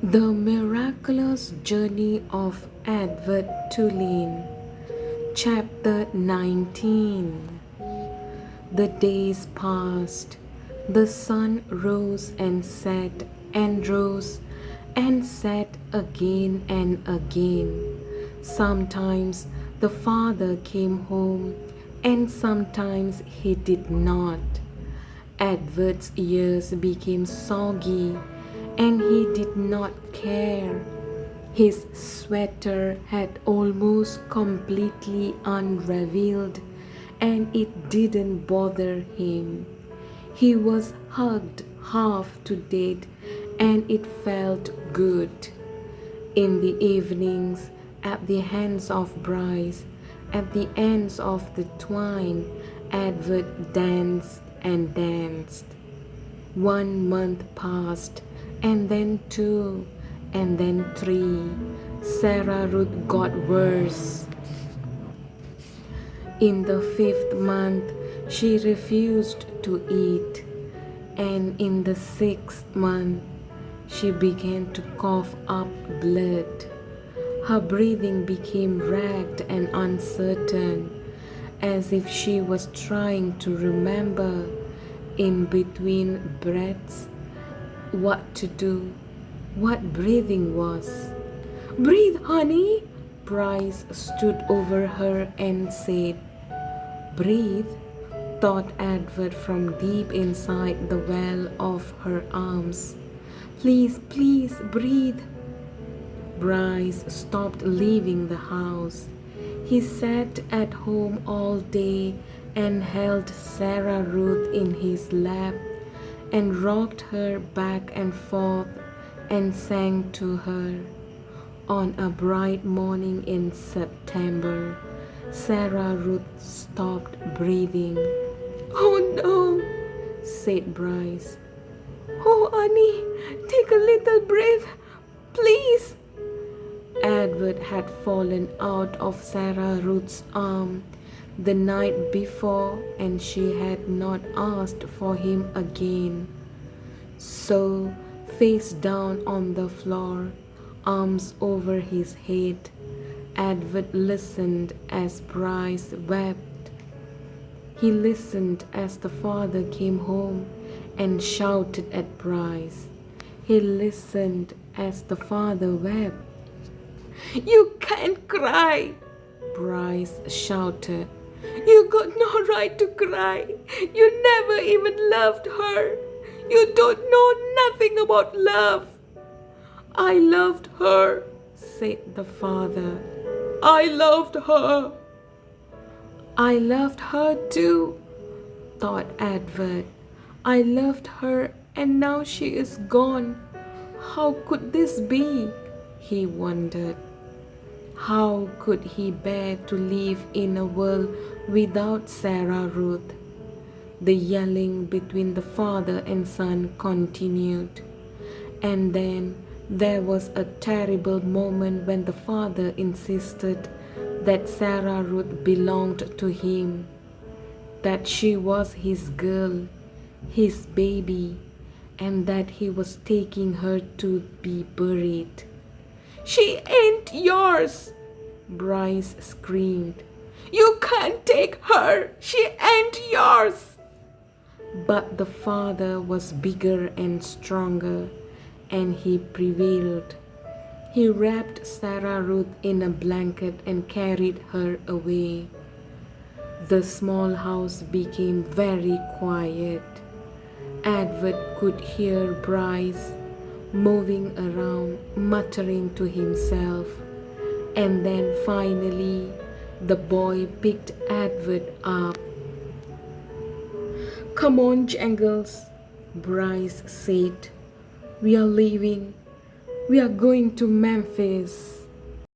The Miraculous Journey of Edward Tulane, Chapter 19. The days passed. The sun rose and set, and rose and set again and again. Sometimes the father came home, and sometimes he did not. Edward's ears became soggy, and he did not care. His sweater had almost completely unraveled, and it didn't bother him. He was hugged half to death, and it felt good. In the evenings, at the hands of Bryce, at the ends of the twine, Edward danced and danced. 1 month passed, and then 2, and then 3. Sarah Ruth got worse. In the 5th month, she refused to eat, and in the 6th month, she began to cough up blood. Her breathing became ragged and uncertain, as if she was trying to remember in between breaths what to do, what breathing was. "Breathe, honey!" Bryce stood over her and said. "Breathe," thought Edward from deep inside the well of her arms. "Please, please, breathe." Bryce stopped leaving the house. He sat at home all day and held Sarah Ruth in his lap and rocked her back and forth and sang to her. On a bright morning in September, Sarah Ruth stopped breathing. "Oh no," said Bryce. "Oh, Annie, take a little breath, please." Edward had fallen out of Sarah Ruth's arm the night before, and she had not asked for him again. So, face down on the floor, arms over his head, Edward listened as Bryce wept. He listened as the father came home and shouted at Bryce. He listened as the father wept. "You can't cry," Bryce shouted. "You got no right to cry. You never even loved her. You don't know nothing about love." "I loved her," said the father. "I loved her." "I loved her too," thought Edward. "I loved her, and now she is gone. How could this be?" he wondered. How could he bear to live in a world without Sarah Ruth? The yelling between the father and son continued. And then there was a terrible moment when the father insisted that Sarah Ruth belonged to him, that she was his girl, his baby, and that he was taking her to be buried. "She ain't yours!" Bryce screamed. "You can't take her! She ain't yours!" But the father was bigger and stronger, and he prevailed. He wrapped Sarah Ruth in a blanket and carried her away. The small house became very quiet. Edward could hear Bryce moving around, muttering to himself. And then finally, the boy picked Edward up. "Come on, Jangles," Bryce said. "We are leaving. We are going to Memphis."